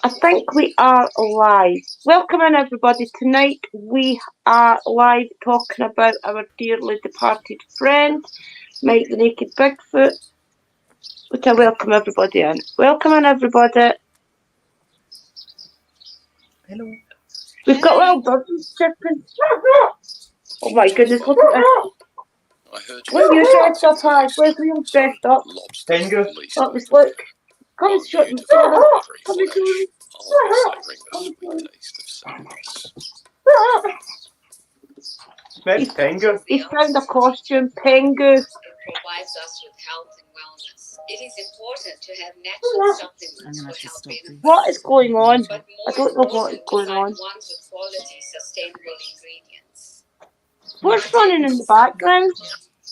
I think we are live. Welcome in, everybody. Tonight we are live talking about our dearly departed friend, Mike the Naked Bigfoot. Which I welcome everybody in. Welcome in, everybody. Hello. We've got little birds chirping. Oh my goodness, look at this. What are you dressed up as? Where's Liam dressed up? Finger. Look. Come and show me. Come and show me. He's found a costume, Pengu. It provides us with health and wellness. It is important to have natural supplements for health benefits. What is going on? But I don't know what is going on. ones with quality, sustainable ingredients. What's running in the background?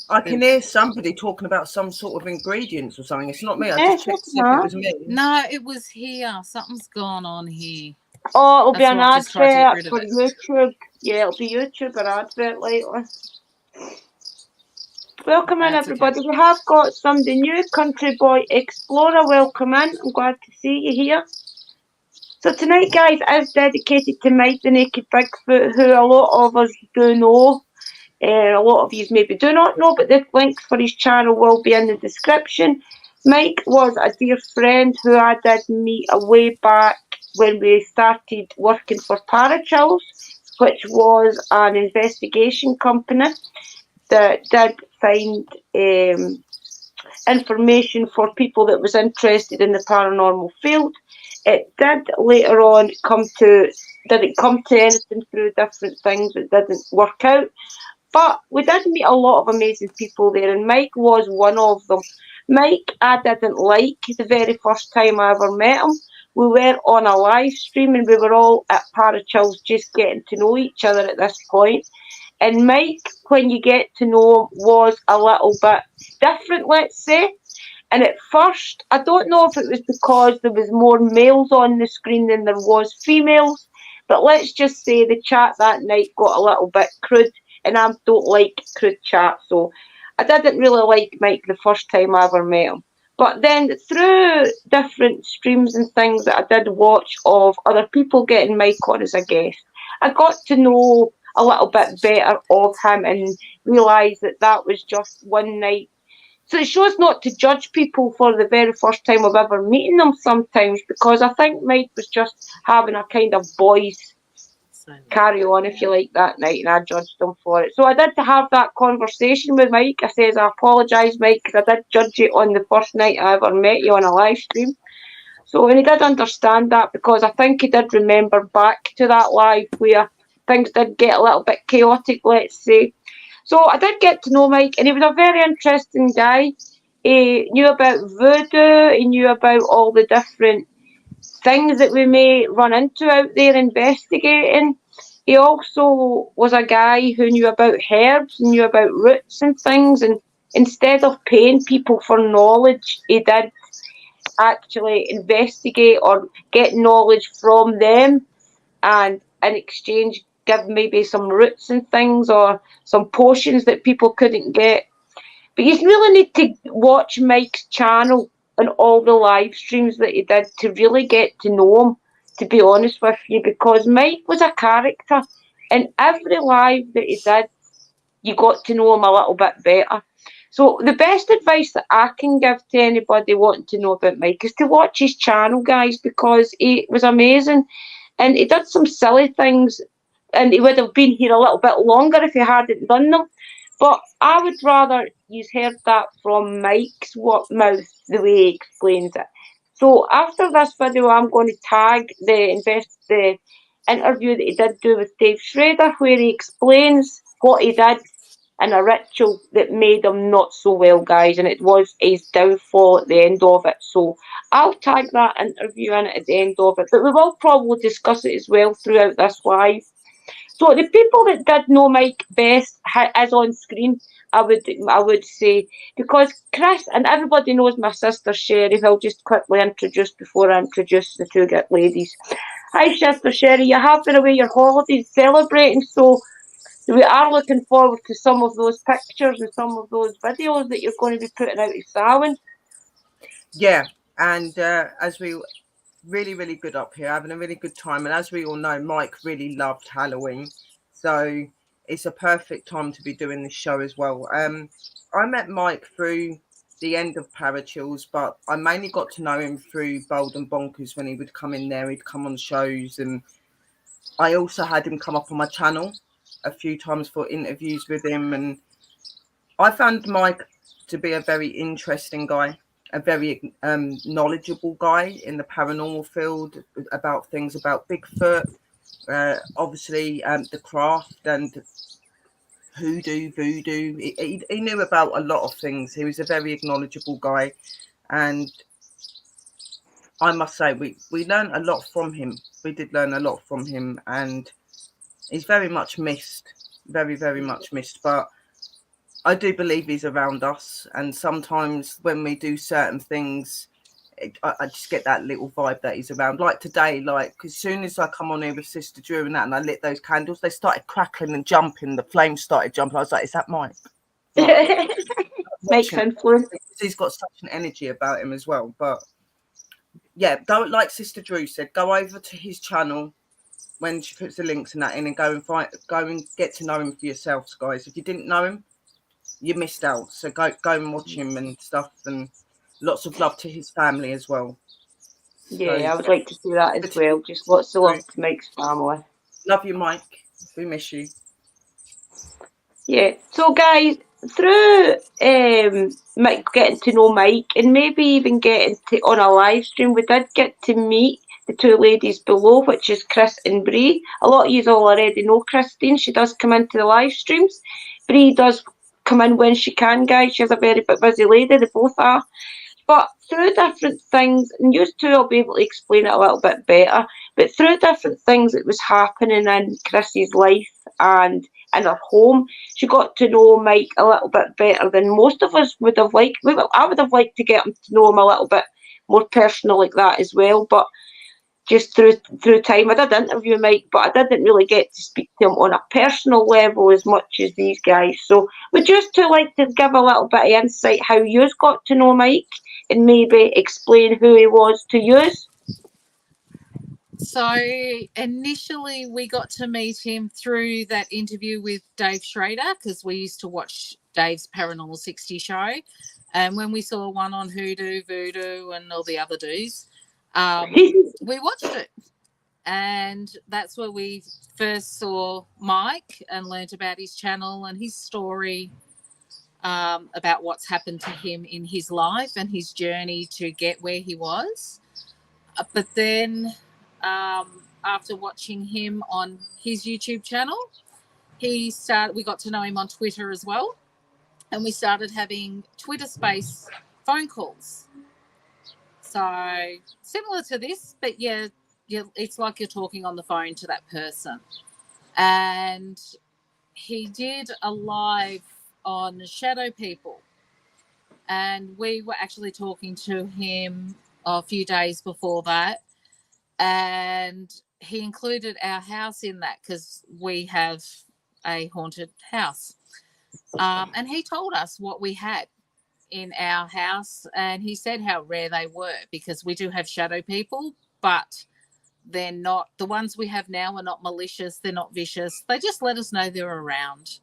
I can hear somebody talking about some sort of ingredients or something. It's not me. I just checked to see if it was me. No, it was here. Something's gone on here. Oh, it'll be an That's why I advert just for tried to get YouTube. Yeah, it'll be YouTube or advert later. Welcome in, That's everybody. okay. We have got somebody new, Country Boy Explorer. Welcome in. I'm glad to see you here. So tonight, guys, is dedicated to Mike the Naked Bigfoot, who a lot of us do know. A lot of you maybe do not know, but the links for his channel will be in the description. Mike was a dear friend who I did meet a way back when we started working for Parachills, which was an investigation company that did find information for people that was interested in the paranormal field. It did later on didn't come to anything through different things. It didn't work out. But we did meet a lot of amazing people there, and Mike was one of them. Mike, I didn't like the very first time I ever met him. We were on a live stream and we were all at Parachills just getting to know each other at this point. And Mike, when you get to know him, was a little bit different, let's say. And at first, I don't know if it was because there was more males on the screen than there was females, but let's just say the chat that night got a little bit crude, and I don't like crude chat, so I didn't really like Mike the first time I ever met him. But then through different streams and things that I did watch of other people getting Mike on as a guest, I got to know a little bit better of him and realised that that was just one night. So it shows not to judge people for the very first time of ever meeting them sometimes, because I think Mike was just having a kind of boys carry on, if you like, that night, and I judged him for it. So I did have that conversation with Mike. I says, I apologise, Mike, because I did judge you on the first night I ever met you on a live stream. So, and he did understand that, because I think he did remember back to that live where things did get a little bit chaotic, let's say. So I did get to know Mike, and he was a very interesting guy. He knew about voodoo, he knew about all the different things that we may run into out there investigating. He also was a guy who knew about herbs, knew about roots and things, and instead of paying people for knowledge, he did actually investigate or get knowledge from them, and in exchange give maybe some roots and things or some potions that people couldn't get. But you really need to watch Mike's channel and all the live streams that he did to really get to know him, to be honest with you, because Mike was a character. In every live that he did, you got to know him a little bit better. So the best advice that I can give to anybody wanting to know about Mike is to watch his channel, guys, because he was amazing. And he did some silly things, and he would have been here a little bit longer if he hadn't done them. But I would rather you heard that from Mike's mouth, the way he explains it. So after this video, I'm going to tag the interview that he did do with Dave Schrader, where he explains what he did in a ritual that made him not so well, guys, and it was his downfall at the end of it. So I'll tag that interview in at the end of it, but we will probably discuss it as well throughout this live. So the people that did know Mike best is on screen, I would say, because Chris, and everybody knows my sister Sherry, who I'll just quickly introduce before I introduce the two ladies. Hi, Sister Sherry, you have been away your holidays celebrating, so we are looking forward to some of those pictures and some of those videos that you're going to be putting out of Samhain. Yeah, and as we really, really good up here, having a really good time. And as we all know, Mike really loved Halloween. So it's a perfect time to be doing this show as well. I met Mike through the end of Parachills, but I mainly got to know him through Bold and Bonkers when he would come in there. He'd come on shows, and I also had him come up on my channel a few times for interviews with him. And I found Mike to be a very interesting guy, a very knowledgeable guy in the paranormal field about things about Bigfoot, obviously the craft and hoodoo, voodoo. He knew about a lot of things. He was a very knowledgeable guy, and I must say we learned a lot from him. We did learn a lot from him, and he's very much missed, very, very much missed. But I do believe he's around us, and sometimes when we do certain things, I just get that little vibe that he's around. Like today, like as soon as I come on here with Sister Drew and that, and I lit those candles, they started crackling and jumping. The flames started jumping. I was like, "Is that Mike?" Like, Makes influence. he's got such an energy about him as well. But yeah, go like Sister Drew said, go over to his channel when she puts the links and that in, and go and get to know him for yourselves, guys. If you didn't know him, you missed out. So go and watch him and stuff, and lots of love to his family as well. Yeah, I would like to see that as well. Just lots of love to Mike's family. Love you, Mike. We miss you. Yeah. So, guys, through Mike, getting to know Mike, and maybe even getting to on a live stream, we did get to meet the two ladies below, which is Chris and Bree. A lot of you all already know Christine. She does come into the live streams. Bree does come in when she can, guys. She's a very busy lady. They both are. But through different things, and you two will be able to explain it a little bit better, but through different things that was happening in Chrissy's life and in her home, she got to know Mike a little bit better than most of us would have liked. I would have liked to get him to know him a little bit more personal like that as well, but just through time, I did interview Mike, but I didn't really get to speak to him on a personal level as much as these guys. So would you two like to give a little bit of insight how you got to know Mike and maybe explain who he was to you? So initially we got to meet him through that interview with Dave Schrader, because we used to watch Dave's Paranormal 60 show. And when we saw one on hoodoo, voodoo and all the other do's, we watched it. And that's where we first saw Mike and learned about his channel and his story, about what's happened to him in his life and his journey to get where he was. But then after watching him on his YouTube channel, we got to know him on Twitter as well. And we started having Twitter space phone calls. So similar to this, but yeah, it's like you're talking on the phone to that person. And he did a live on Shadow People. And we were actually talking to him a few days before that. And he included our house in that because we have a haunted house. And he told us what we had in our house, and he said how rare they were, because we do have shadow people, but they're not, the ones we have now are not malicious, they're not vicious, they just let us know they're around.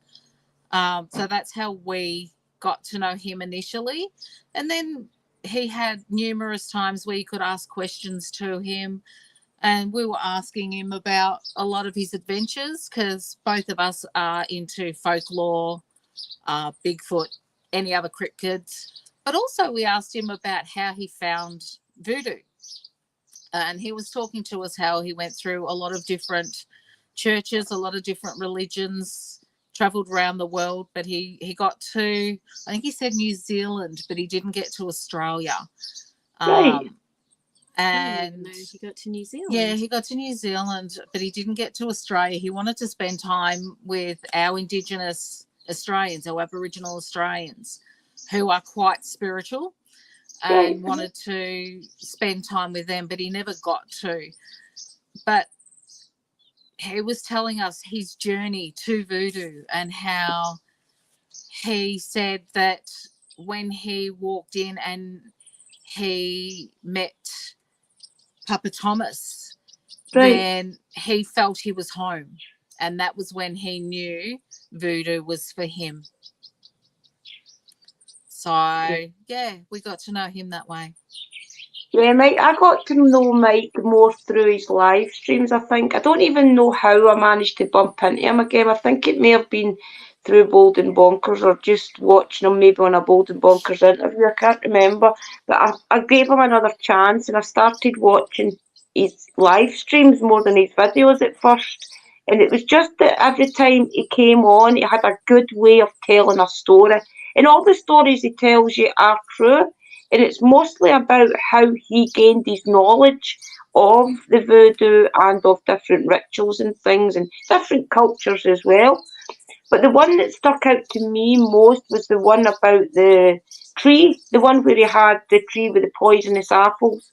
So that's how we got to know him initially. And then he had numerous times where you could ask questions to him, and we were asking him about a lot of his adventures, because both of us are into folklore, Bigfoot, any other cryptids. But also we asked him about how he found voodoo. And he was talking to us how he went through a lot of different churches, a lot of different religions, travelled around the world. But he got to, I think he said New Zealand, but he didn't get to Australia. Right. And he got to New Zealand. Yeah, he got to New Zealand, but he didn't get to Australia. He wanted to spend time with our Indigenous Australians, our Aboriginal Australians, who are quite spiritual, and wanted to spend time with them, but he never got to. But he was telling us his journey to voodoo and how he said that when he walked in and he met Papa Thomas, Right. then he felt he was home. And that was when he knew voodoo was for him. So, yeah, we got to know him that way. Yeah, Mike, I got to know Mike more through his live streams, I think. I don't even know how I managed to bump into him again. I think it may have been through Bold and Bonkers or just watching him maybe on a Bold and Bonkers interview. I can't remember. But I gave him another chance and I started watching his live streams more than his videos at first. And it was just that every time he came on, he had a good way of telling a story. And all the stories he tells you are true. And it's mostly about how he gained his knowledge of the voodoo and of different rituals and things and different cultures as well. But the one that stuck out to me most was the one about the tree, the one where he had the tree with the poisonous apples.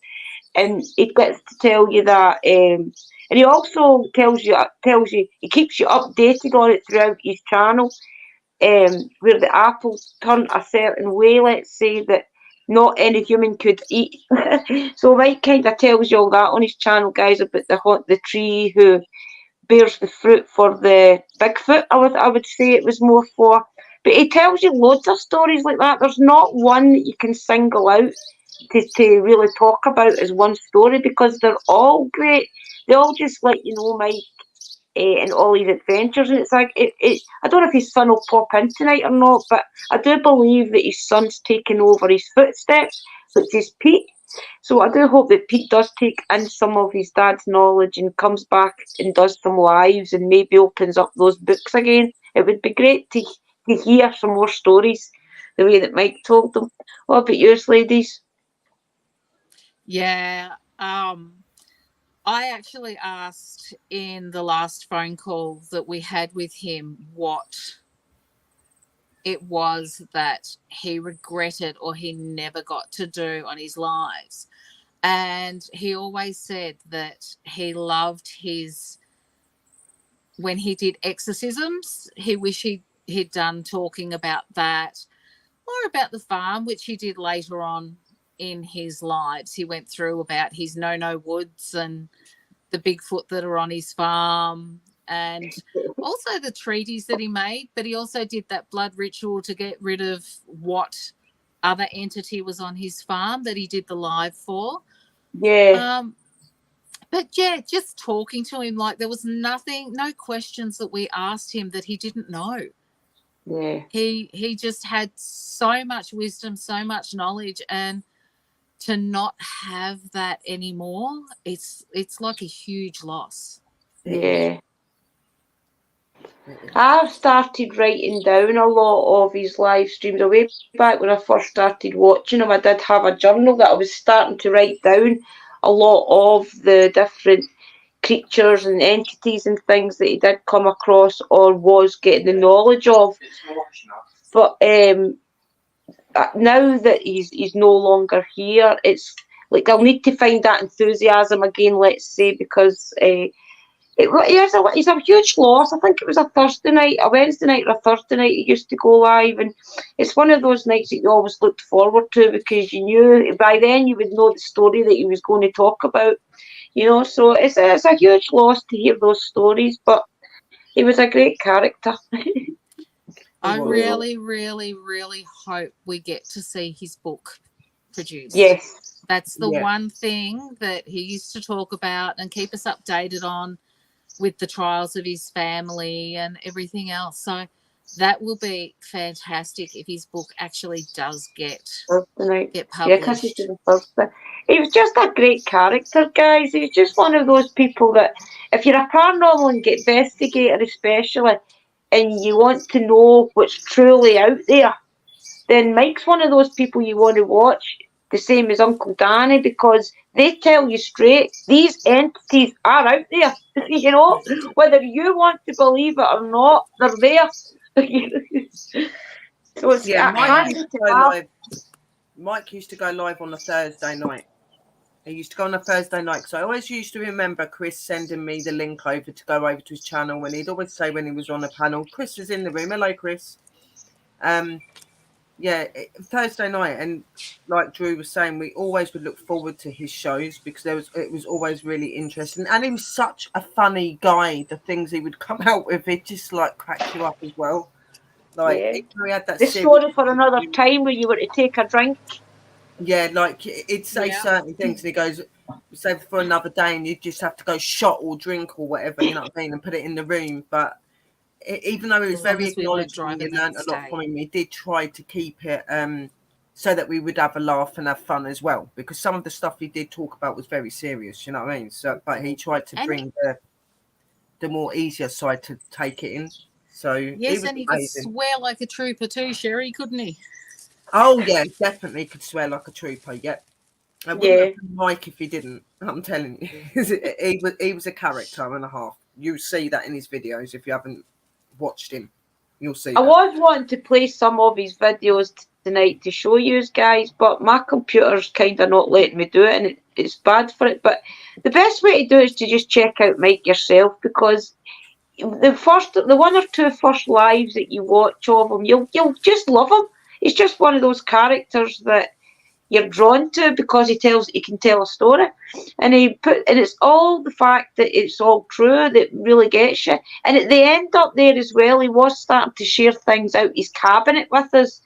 And he gets to tell you that, and he also tells you, he keeps you updated on it throughout his channel, where the apples turn a certain way, let's say, that not any human could eat. So Mike kind of tells you all that on his channel, guys, about the tree who bears the fruit for the Bigfoot. I would say it was more for, but he tells you loads of stories like that. There's not one that you can single out to really talk about as one story because they're all great. They all just let you know Mike and all his adventures, and it's like I don't know if his son will pop in tonight or not, but I do believe that his son's taken over his footsteps, which is Pete. So I do hope that Pete does take in some of his dad's knowledge and comes back and does some lives and maybe opens up those books again. It would be great to hear some more stories the way that Mike told them. What about yours, ladies? Yeah. I actually asked in the last phone call that we had with him what it was that he regretted or he never got to do on his lives. And he always said that he loved when he did exorcisms, he wished he'd done talking about that or about the farm, which he did later on in his lives. He went through about his no woods and the Bigfoot that are on his farm and also the treaties that he made, but he also did that blood ritual to get rid of what other entity was on his farm that he did the live for. Yeah. But yeah, just talking to him, like there was no questions that we asked him that he didn't know. Yeah. He just had so much wisdom, so much knowledge, and to not have that anymore, it's like a huge loss. Yeah. I've started writing down a lot of his live streams. Way back when I first started watching him, I did have a journal that I was starting to write down a lot of the different creatures and entities and things that he did come across or was getting the knowledge of. But now that he's no longer here, it's like I'll need to find that enthusiasm again, let's say, because he's a huge loss. I think it was a Wednesday night or a Thursday night he used to go live, and it's one of those nights that you always looked forward to because you knew by then you would know the story that he was going to talk about, so it's a huge loss to hear those stories, but he was a great character. I really, really, really hope we get to see his book produced. Yes. That's the one thing that he used to talk about and keep us updated on with the trials of his family and everything else. So that will be fantastic if his book actually does get published. Yeah, because he's the first. He was just a great character, guys. He's just one of those people that, if you're a paranormal investigator especially, and you want to know what's truly out there, then Mike's one of those people you want to watch, the same as Uncle Danny, because they tell you straight, these entities are out there. Whether you want to believe it or not, they're there. So it's Mike used to go live on a Thursday night. He used to go on a Thursday night because I always used to remember Chris sending me the link over to go over to his channel, and he'd always say when he was on a panel, Chris is in the room. Hello, Chris. Thursday night, and like Drew was saying, we always would look forward to his shows because it was always really interesting, and he was such a funny guy. The things he would come out with, it just like cracked you up as well. Like Yeah. even though he had that The serious, story for another time where you were to take a drink. yeah, like he'd say certain things, and he goes, "Say for another day," and you just have to go shot or drink or whatever, you know what I mean, and put it in the room, but. Even though he was As long very as we weren't acknowledging, you driving the learned a next lot day. from him. He did try to keep it so that we would have a laugh and have fun as well. Because some of the stuff he did talk about was very serious, you know what I mean? So, but he tried to And- bring the more easier side to take it in. So Yes, he and he was amazing. could swear like a trooper too, Sherry, couldn't he? Oh yeah, definitely could swear like a trooper. Yep. I wouldn't have been Mike if he didn't. I'm telling you, he was a character and a half. You see that in his videos if you haven't watched him. You'll see. I was wanting to play some of his videos tonight to show you guys, but my computer's kind of not letting me do it, and it's bad for it. But the best way to do it is to just check out Mike yourself, because the 1 or 2 first lives that you watch of him, you'll just love him. He's just one of those characters that you're drawn to because he can tell a story, and it's all the fact that it's all true that really gets you. And at the end up there as well, he was starting to share things out his cabinet with us,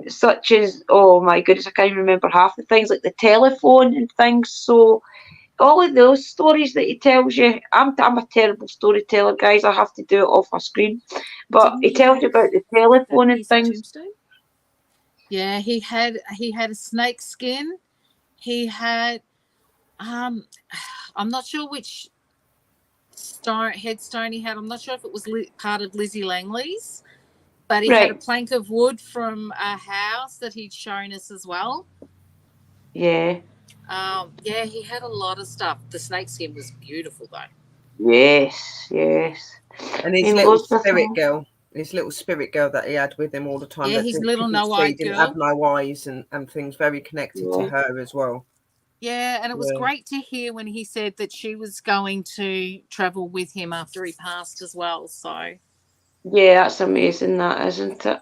such as, oh my goodness, I can't even remember half the things, like the telephone and things. So all of those stories that he tells you, I'm a terrible storyteller, guys. I have to do it off my screen, but he tells you about the telephone and things. Yeah, he had a snake skin. He had I'm not sure which headstone he had. I'm not sure if it was part of Lizzie Langley's, but he had a plank of wood from a house that he'd shown us as well. Yeah. Yeah, he had a lot of stuff. The snake skin was beautiful though. Yes. And his little spirit girl. His little spirit girl that he had with him all the time. Yeah, his little no-eyed girl. Didn't have no eyes and things, very connected to her as well. Yeah, and it was great to hear when he said that she was going to travel with him after he passed as well. So yeah, that's amazing, that, isn't it?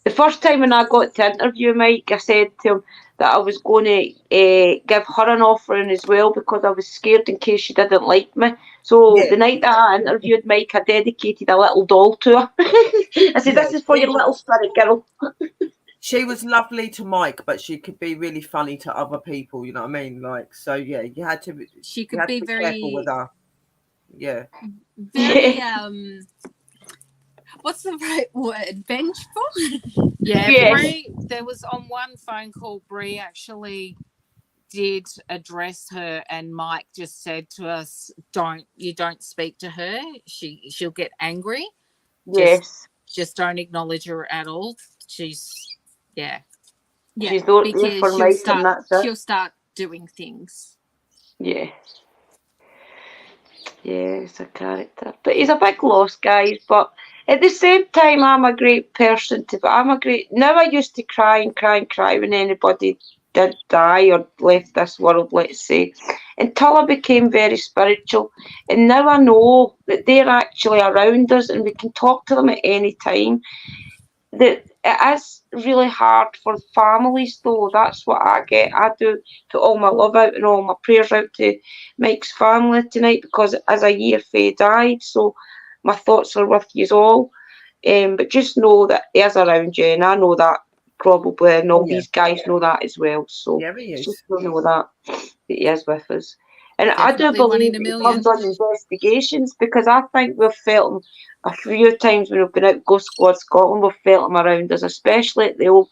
The first time when I got to interview Mike, I said to him that I was going to give her an offering as well because I was scared in case she didn't like me. So the night that I interviewed Mike, I dedicated a little doll to her. I said, "This is for your little spirit girl." She was lovely to Mike, but she could be really funny to other people. You know what I mean? Like, so yeah, you had to. She could be very careful with her. Yeah. Very what's the right word? Vengeful? Yeah. Bree, there was on one phone call, Bree actually did address her, and Mike just said to us, don't speak to her. She'll get angry. Yes. Just don't acknowledge her at all. She's She's not there for Mike, and that's it. She'll start doing things. Yeah. Yeah, he's a character. But he's a big loss, guys. But at the same time, I'm a great person now I used to cry when anybody did die or left this world, let's say, until I became very spiritual. And now I know that they're actually around us and we can talk to them at any time. That it is really hard for families, though. That's what I get. I do put all my love out and all my prayers out to Mike's family tonight, because as a year Faye died, so my thoughts are with you all. But just know that he is around you, and I know that probably, and all these guys know that as well. So just know that he is with us. And definitely I do believe it comes on investigations, because I think we've felt him a few times when we've been out Ghost Squad Scotland. We've felt him around us, especially at the old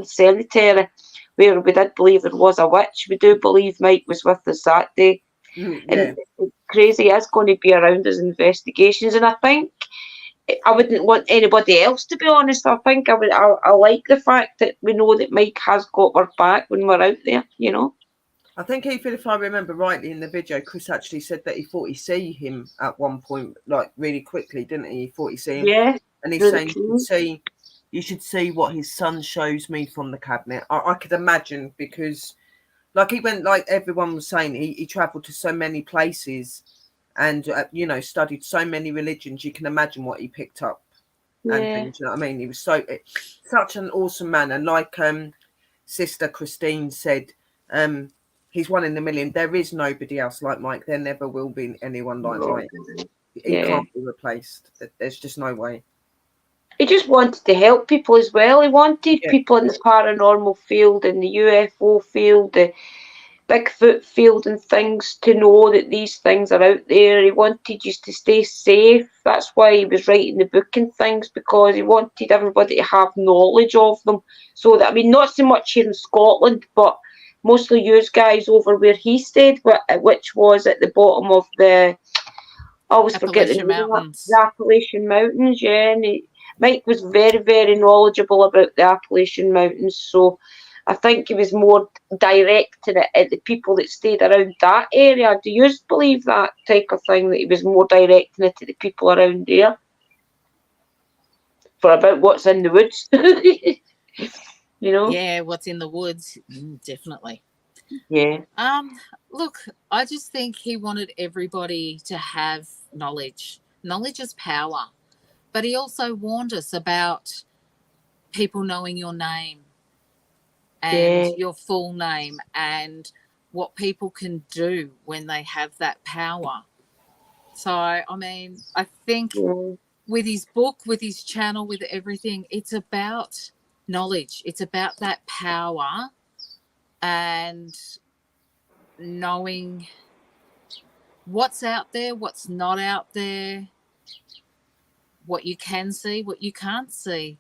cemetery, where we did believe there was a witch. We do believe Mike was with us that day. And it's crazy. It's going to be around us investigations, and I think I wouldn't want anybody else, to be honest. I think I like the fact that we know that Mike has got our back when we're out there, you know. I think even if I remember rightly in the video, Chris actually said that he thought he see him at one point, like really quickly, didn't he? He thought he see him. Yeah. And he's saying you should see what his son shows me from the cabinet. I could imagine, because like he went, like everyone was saying, he travelled to so many places and, studied so many religions. You can imagine what he picked up, and things. You know what I mean? He was such an awesome man, and like Sister Christine said, he's one in a million. There is nobody else like Mike. There never will be anyone like Mike. He can't be replaced. There's just no way. He just wanted to help people as well. He wanted people in the paranormal field, in the UFO field, the Bigfoot field and things to know that these things are out there. He wanted you to stay safe. That's why he was writing the book and things, because he wanted everybody to have knowledge of them. So that, I mean, not so much here in Scotland, but mostly you guys over where he stayed, which was at the bottom of the, I always forget the name, the Appalachian Mountains, and Mike was very, very knowledgeable about the Appalachian Mountains, so I think he was more directing it at the people that stayed around that area. Do you believe that type of thing, that he was more directing it to the people around there? For about what's in the woods? You know? Yeah, what's in the woods, definitely. Yeah. Look, I just think he wanted everybody to have knowledge. Knowledge is power. But he also warned us about people knowing your name and your full name and what people can do when they have that power. So, I mean, I think with his book, with his channel, with everything, it's about knowledge. It's about that power and knowing what's out there, what's not out there, what you can see, what you can't see.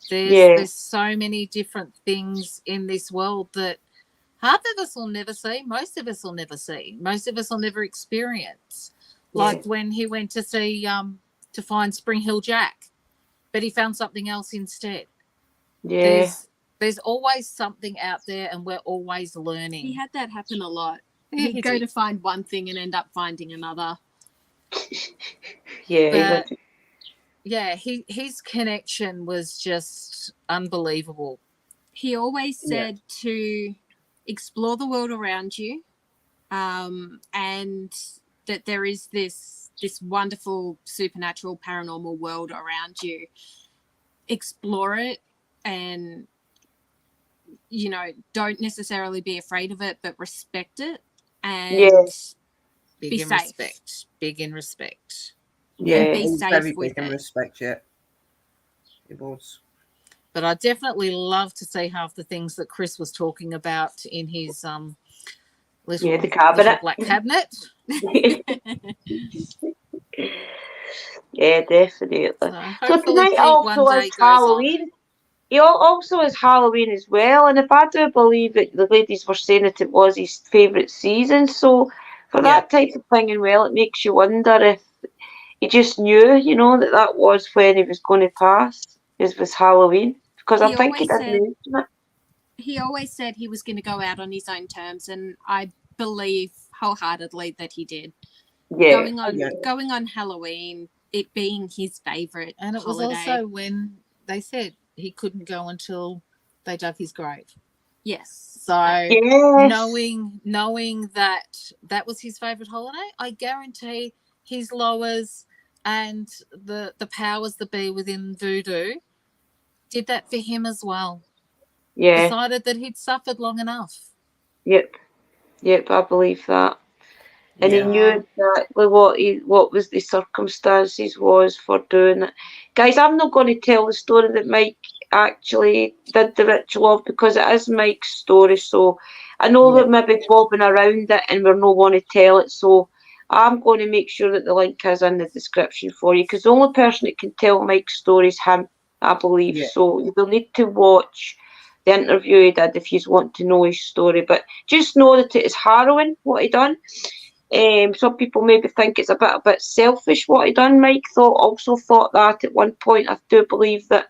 There's so many different things in this world that half of us will never see, most of us will never see, most of us will never experience. Like when he went to see to find Spring Hill Jack, but he found something else instead. There's always something out there, and we're always learning. He had that happen a lot. He'd go to find one thing and end up finding another. His connection was just unbelievable. He always said to explore the world around you, and that there is this wonderful supernatural paranormal world around you. Explore it, and don't necessarily be afraid of it, but respect it, and be safe. Big in respect. And be safe very with big in it. respect. It was. But I definitely love to see half the things that Chris was talking about in his little black cabinet. Yeah, definitely. So tonight Pete also is Halloween. He also is Halloween as well, and if I do believe it, the ladies were saying that it was his favourite season. So for that type of thing, and it makes you wonder if he just knew, that was when he was going to pass. It was Halloween, because I think he did mention it. He always said he was going to go out on his own terms, and I believe wholeheartedly that he did. Yeah. Going on Halloween, it being his favourite and it holiday. was also when they said he couldn't go until they dug his grave. Yes. So knowing that was his favourite holiday, I guarantee his lowers and the powers that be within voodoo did that for him as well. Yeah. Decided that he'd suffered long enough. Yep, I believe that. And he knew exactly what was the circumstances was for doing it. Guys, I'm not going to tell the story that Mike actually did the ritual of, because it is Mike's story. So I know we're maybe bobbing around it and we're not going to tell it. So I'm going to make sure that the link is in the description for you, because the only person that can tell Mike's story is him, I believe. Yeah. So you'll need to watch the interview he did if you want to know his story. But just know that it is harrowing what he done. Some people maybe think it's a bit selfish what he done. Mike also thought that at one point. I do believe that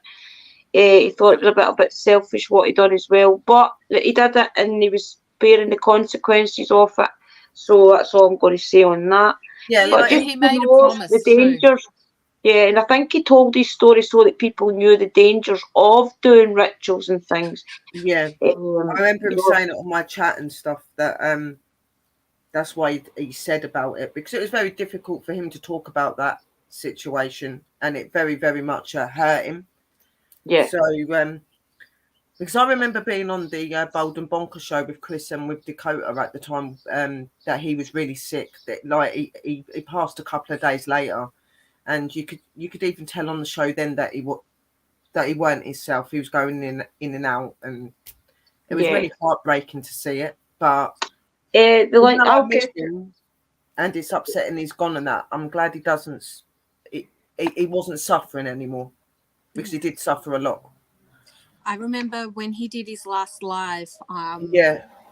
he thought it was a bit selfish what he done as well. But he did it, and he was bearing the consequences of it. So that's all I'm going to say on that. Yeah, but he made a promise. The dangers. Too. Yeah, and I think he told his story so that people knew the dangers of doing rituals and things. Yeah, I remember him saying it on my chat and stuff that that's why he said about it, because it was very difficult for him to talk about that situation, and it very, very much hurt him. Yeah. So, because I remember being on the Bold and Bonker show with Chris and with Dakota at the time, that he was really sick. That like he passed a couple of days later, and you could even tell on the show then that he weren't himself. He was going in and out, and it was really heartbreaking to see it. But the like I I'll miss get him, and it's upsetting he's gone and that. I'm glad he doesn't. He wasn't suffering anymore, because he did suffer a lot. I remember when he did his last live,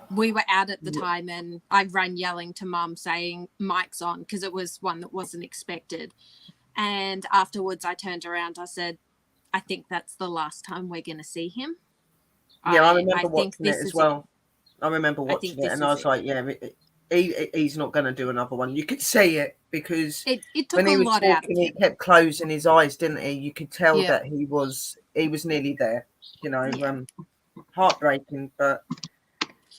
we were out at the time, and I ran yelling to Mum saying Mike's on, because it was one that wasn't expected. And afterwards I turned around, I said, I think that's the last time we're going to see him. Yeah, I remember watching it as well. I remember watching it, and I was like, yeah, he's not going to do another one. You could see it, because it took when he a was lot talking, out of him. he kept closing his eyes, didn't he? You could tell Yeah. that he was nearly there. You know, heartbreaking, but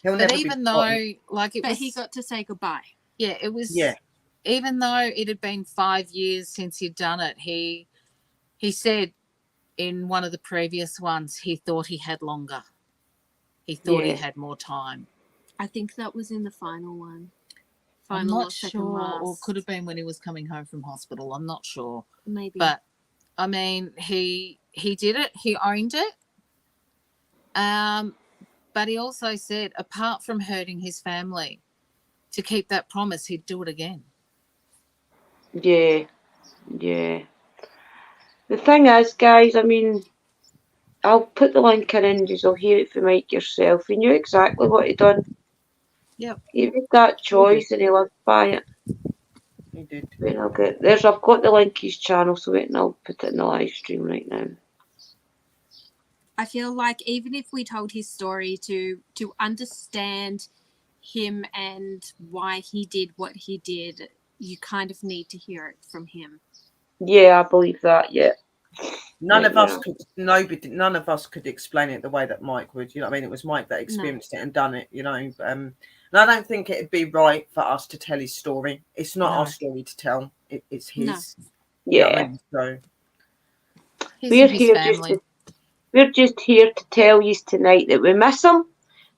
he'll But never even be though, forgotten. like, it But was, he got to say goodbye. yeah, it was, Yeah. even though it had been 5 years since he'd done it, he said in one of the previous ones he thought he had longer. He thought he had more time. I think that was in the final one. I'm Final or not second sure, last. or could have been when he was coming home from hospital. I'm not sure. Maybe. But I mean, he did it. He owned it. But he also said, apart from hurting his family, to keep that promise, he'd do it again. Yeah. The thing is, guys, I mean, I'll put the link in, you'll hear it from Mike yourself. He knew exactly what he'd done. Yep. He made that choice and he lived by it. He did. Wait, I've got the link his channel, so wait, and I'll put it in the live stream right now. I feel like even if we told his story, to understand him and why he did what he did, you kind of need to hear it from him. Yeah, I believe that. Yeah. None of us could explain it the way that Mike would. You know what I mean? It was Mike that experienced it and done it. You know, and I don't think it'd be right for us to tell his story. It's not our story to tell. It's his. Yeah. You know what I mean? So we're just here to tell you tonight that we miss him.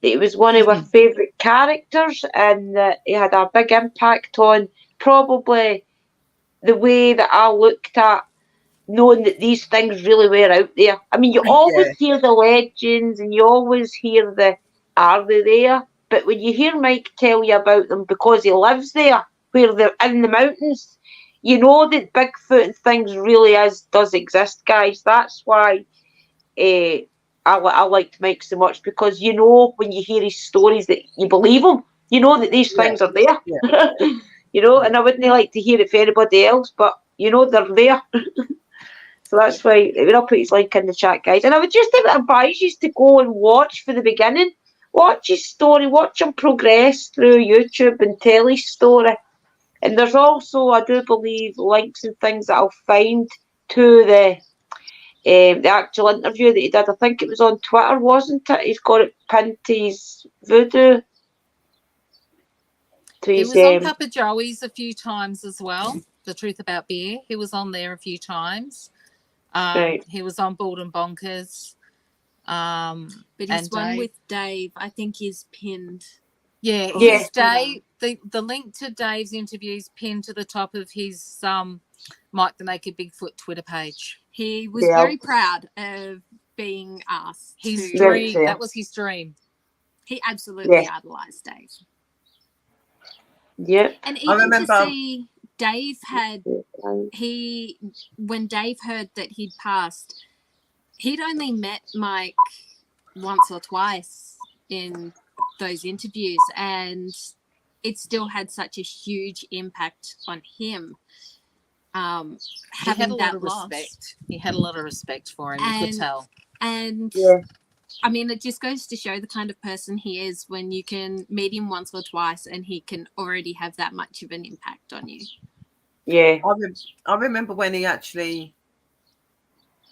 That he was one of our favourite characters, and that he had a big impact on probably the way that I looked at knowing that these things really were out there. I mean, you always hear the legends and you always hear are they there? But when you hear Mike tell you about them because he lives there, where they're in the mountains, you know that Bigfoot and things really does exist, guys. That's why I liked Mike so much, because you know when you hear his stories that you believe him. You know that these things are there. Yeah. You know, and I wouldn't like to hear it for anybody else, but you know they're there. So that's why I'll put his link in the chat, guys. And I would just advise you to go and watch for the beginning. Watch his story, watch him progress through YouTube and tell his story. And there's also, I do believe, links and things that I'll find to the actual interview that he did. I think it was on Twitter, wasn't it? He's got it pinned to his Voodoo. He was on Papa Joey's a few times as well. The Truth About Beer. He was on there a few times. Right. He was on Bald and Bonkers. But his one with Dave, I think, is pinned. Yeah. Dave. The link to Dave's interview is pinned to the top of his Mike the Naked Bigfoot Twitter page. He was very proud of being asked. His dream. That was his dream. He absolutely idolized Dave. Yeah. And even to see Dave when Dave heard that he'd passed, he'd only met Mike once or twice in those interviews, and it still had such a huge impact on him. He had a lot of respect. He had a lot of respect for him. You could tell. And I mean, it just goes to show the kind of person he is when you can meet him once or twice and he can already have that much of an impact on you. Yeah. I remember when he actually,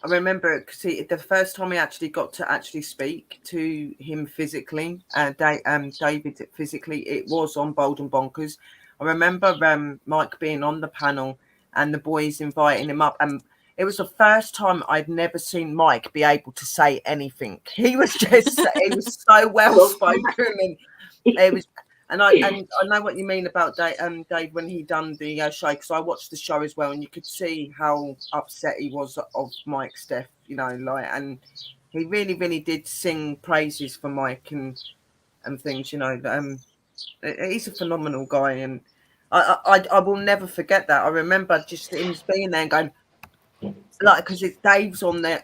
because the first time he actually got to actually speak to him physically, David physically, it was on Bold and Bonkers. I remember Mike being on the panel, and the boys inviting him up. And it was the first time I'd never seen Mike be able to say anything. He was so well spoken, and it was. And I know what you mean about Dave when he done the show, because I watched the show as well, and you could see how upset he was of Mike's death, and he really, really did sing praises for Mike and things, he's a phenomenal guy, and I will never forget that. I remember just him being there and going, because it's Dave's on there,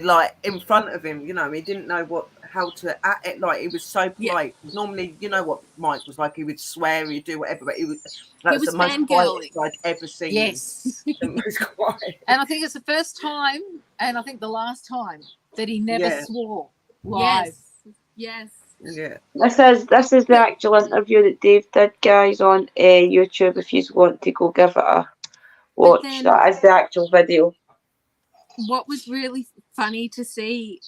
like in front of him, he didn't know how to act it. Like, he was so polite. Yeah. Normally, what Mike was like, he would swear, he'd do whatever, but he was the most quiet I'd ever seen. Yes. Him. It was quiet. And I think it's the first time, and I think the last time, that he never swore live. Yes. Yeah. This is the actual interview that Dave did, guys, on YouTube. If you want to go give it a watch, that is the actual video. What was really funny to see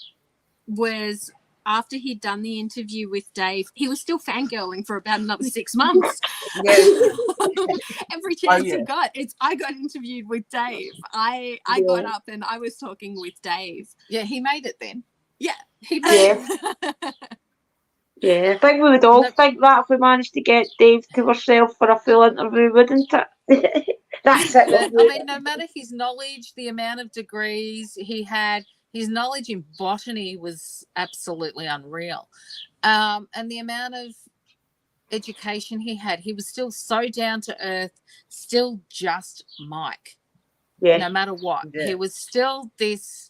was after he'd done the interview with Dave, he was still fangirling for about another 6 months. Every chance he got, I got interviewed with Dave. I got up and I was talking with Dave. Yeah, he made it then. Yeah, he made it. Yeah, I think we would all think that if we managed to get Dave to ourselves for a full interview, wouldn't it? That's it. I mean, no matter his knowledge, the amount of degrees he had, his knowledge in botany was absolutely unreal. And the amount of education he had, he was still so down to earth, still just Mike. Yeah. No matter what. Yeah. He was still this.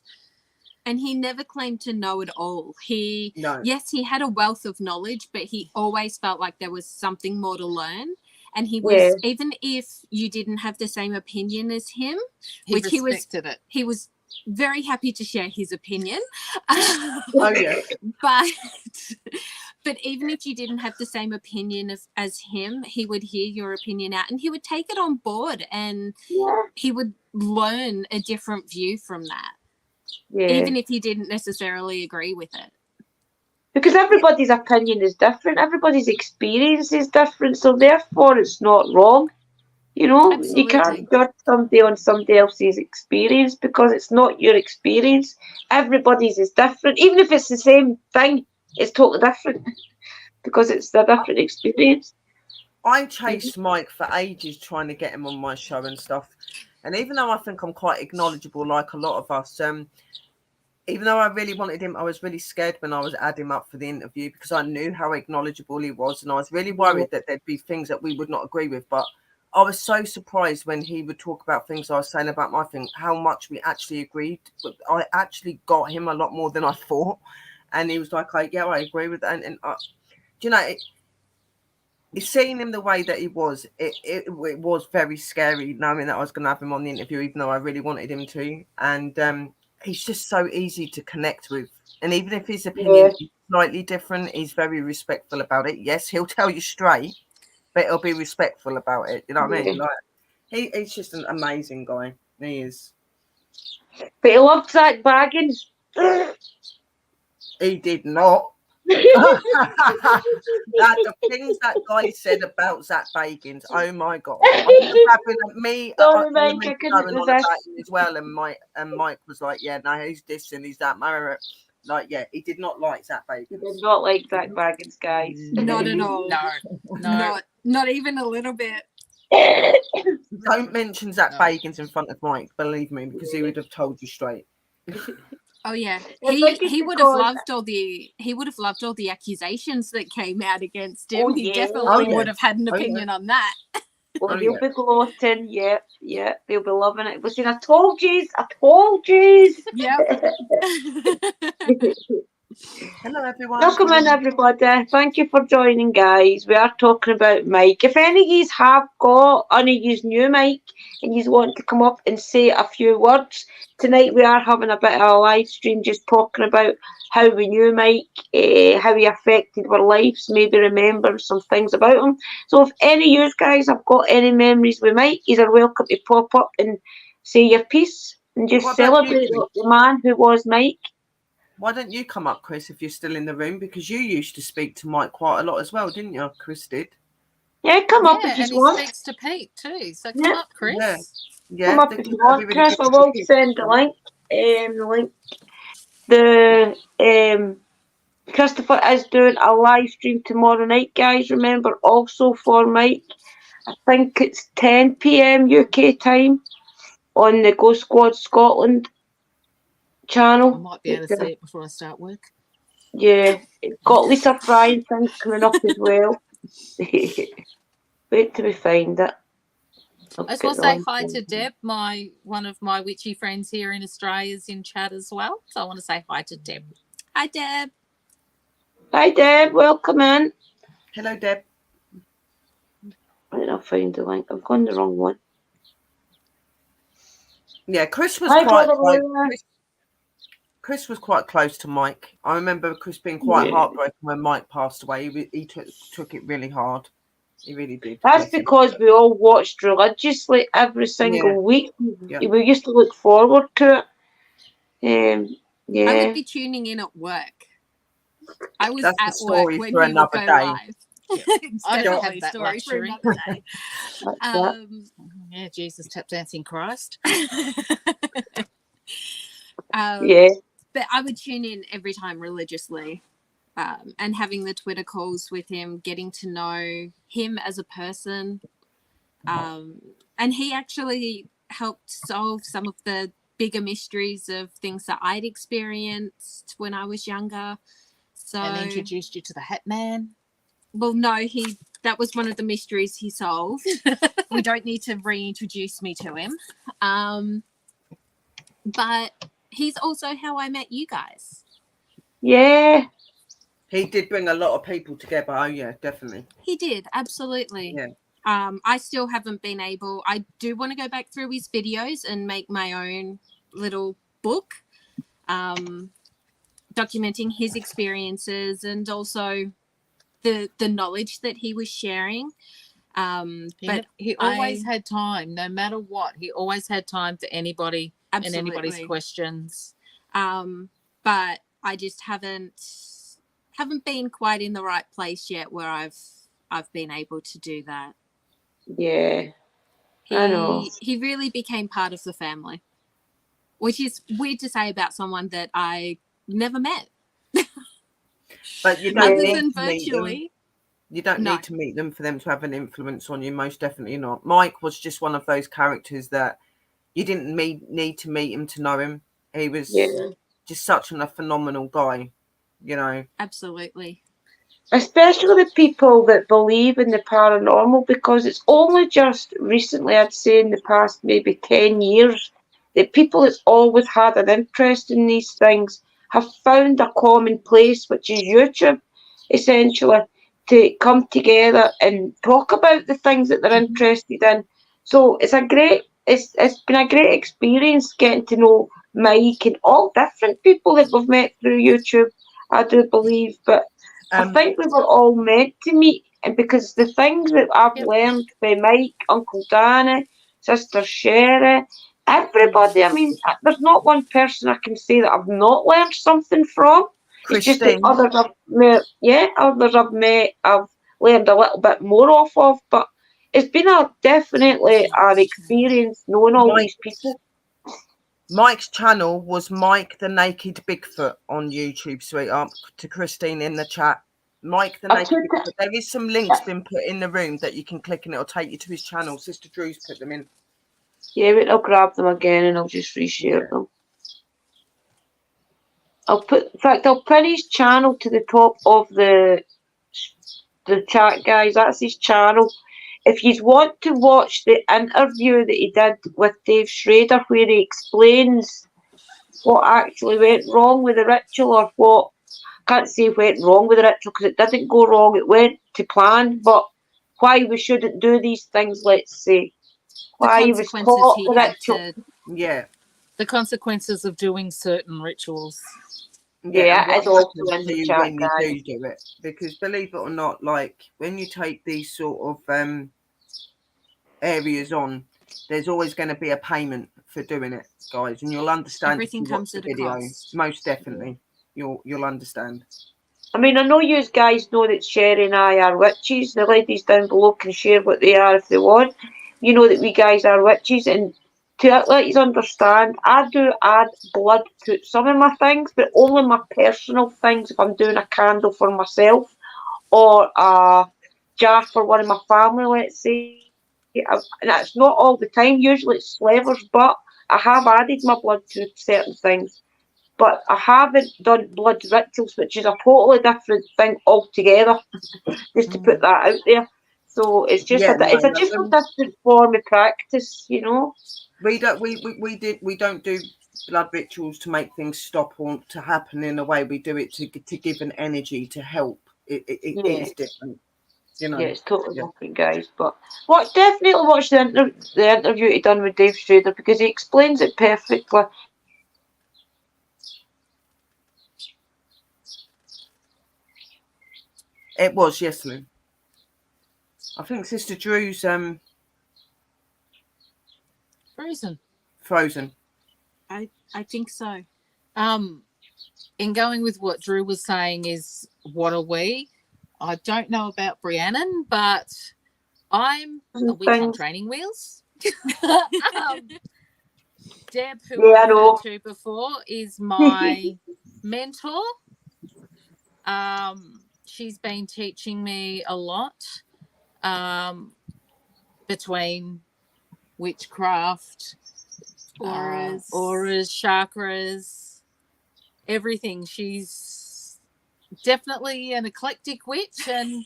And he never claimed to know it all. Yes, he had a wealth of knowledge, but he always felt like there was something more to learn. And he was, even if you didn't have the same opinion as him, he was very happy to share his opinion. But even if you didn't have the same opinion as him, he would hear your opinion out and he would take it on board, and he would learn a different view from that. Yeah. Even if you didn't necessarily agree with it. Because everybody's opinion is different. Everybody's experience is different. So therefore it's not wrong. Absolutely. You can't judge somebody on somebody else's experience because it's not your experience. Everybody's is different. Even if it's the same thing, it's totally different because it's a different experience. I chased Mike for ages trying to get him on my show and stuff. And even though I think I'm quite acknowledgeable, like a lot of us, even though I really wanted him, I was really scared when I was adding him up for the interview because I knew how acknowledgeable he was. And I was really worried that there'd be things that we would not agree with. But I was so surprised when he would talk about things I was saying about my thing, how much we actually agreed. But I actually got him a lot more than I thought. And he was like, I agree with that. And seeing him the way that he was, it was very scary knowing that I was going to have him on the interview, even though I really wanted him to. And he's just so easy to connect with. And even if his opinion is slightly different, he's very respectful about it. Yes, he'll tell you straight, but he'll be respectful about it. You know what I mean? Like, he's just an amazing guy. He is. But he loved Zach Baggins. He did not. The things that guy said about Zach Bagans, oh my god! Me Sorry, Mike, I couldn't going on about him as well, and Mike was like, "Yeah, no, he's this and he's that." Like, yeah, he did not like Zach Bagans. He did not like Zach Bagans, guys. Not at all. No, not even a little bit. Don't mention Zach Bagans in front of Mike, believe me, because he would have told you straight. Oh yeah, he would have loved all the accusations that came out against him. He definitely would have had an opinion on that. Well, he'll be gloating. Yeah, he'll be loving it. We're saying, I told yous. Yep. Hello, everyone. Welcome in, everybody. Thank you for joining, guys. We are talking about Mike. If any of you have got any of you new Mike and you want to come up and say a few words, tonight we are having a bit of a live stream just talking about how we knew Mike, how he affected our lives, maybe remember some things about him. So if any of you guys have got any memories with Mike, you are welcome to pop up and say your piece and just celebrate the man who was Mike. Why don't you come up, Chris, if you're still in the room? Because you used to speak to Mike quite a lot as well, didn't you? Chris did. Yeah, come up if you want. And he speaks to Pete too. So come up, Chris. Yeah, come up if you want, really Chris. I will send the link. Christopher is doing a live stream tomorrow night, guys. Remember, also for Mike. I think it's 10 p.m. UK time on the Go Squad Scotland channel. I might be able to see it before I start work. Yeah, it's got Lisa Frying things coming up as well. Wait till we find it. I just want to say hi to Deb, one of my witchy friends here in Australia is in chat as well. So I want to say hi to Deb. Hi, Deb. Hi, Deb. Welcome in. Hello, Deb. Right, I'll find the link. I've gone the wrong one. Yeah, Chris was Chris was quite close to Mike. I remember Chris being quite heartbroken when Mike passed away. He took it really hard. He really did. That's because we all watched religiously every single week. Yeah. We used to look forward to it. Yeah. I would be tuning in at work. I was at work when he would go live. I don't have that luxury. Yeah, Jesus, tap dancing Christ. Yeah. But I would tune in every time religiously. And having the Twitter calls with him, getting to know him as a person. And he actually helped solve some of the bigger mysteries of things that I'd experienced when I was younger. So, and introduced you to the Hat Man. Well, no, that was one of the mysteries he solved. We don't need to reintroduce me to him. But he's also how I met you guys. Yeah. He did bring a lot of people together. Oh, yeah, definitely. He did, absolutely. Yeah. I still haven't been able. I do want to go back through his videos and make my own little book, documenting his experiences and also the knowledge that he was sharing. But he always had time, no matter what. He always had time for anybody and anybody's questions. But I just haven't been quite in the right place yet where I've been able to do that. Yeah, I know. He really became part of the family, which is weird to say about someone that I never met. But you don't other need than to virtually. You don't need to meet them for them to have an influence on you. Most definitely not. Mike was just one of those characters that you didn't need to meet him to know him. He was just such a phenomenal guy, you know. Absolutely. Especially the people that believe in the paranormal, because it's only just recently, I'd say in the past maybe 10 years, that people that's always had an interest in these things have found a common place, which is YouTube, essentially, to come together and talk about the things that they're interested in. So it's been a great experience getting to know Mike and all different people that we've met through YouTube, I do believe, but I think we were all meant to meet, and because the things that I've learned by Mike, Uncle Danny, Sister Sherry, everybody, I mean, there's not one person I can say that I've not learned something from. It's just that others I've met, I've learned a little bit more off of, but it's been definitely an experience knowing all these people. Mike's channel was Mike the Naked Bigfoot on YouTube, sweetheart, to Christine in the chat. Mike the Naked Bigfoot. There is some links been put in the room that you can click and it'll take you to his channel. Sister Drew's put them in. Yeah, but I'll grab them again and I'll just reshare them. I'll pin his channel to the top of the chat, guys. That's his channel. If you want to watch the interview that he did with Dave Schrader, where he explains what actually went wrong with the ritual, or what, I can't say went wrong with the ritual because it didn't go wrong, it went to plan, but why we shouldn't do these things, let's say. Why he was caught the ritual. The consequences of doing certain rituals. Yeah, it's also in the chat, when you do it, because believe it or not, like when you take these sort of areas on, there's always going to be a payment for doing it, guys, and you'll understand. Everything comes at a cost. Most definitely, you'll understand. I mean, I know you guys know that Sherry and I are witches. The ladies down below can share what they are if they want. You know that we guys are witches, and to let you understand, I do add blood to some of my things, but only my personal things. If I'm doing a candle for myself or a jar for one of my family, let's say, and that's not all the time. Usually it's slavers, but I have added my blood to certain things. But I haven't done blood rituals, which is a totally different thing altogether. Just to put that out there. So it's just it's a different form of practice, you know. We don't do blood rituals to make things stop or to happen in a way. We do it to give an energy to help. It is different, you know. Yeah, it's totally different, guys. But definitely watch the interview he done with Dave Schrader, because he explains it perfectly. It was, yes, Lynn. I think Sister Drew's Frozen. I think so. In going with what Drew was saying is, what are we? I don't know about Briannon, but I'm a witch on training wheels. Deb, who I referred to before, is my mentor. She's been teaching me a lot between witchcraft, auras, chakras, everything. She's definitely an eclectic witch, and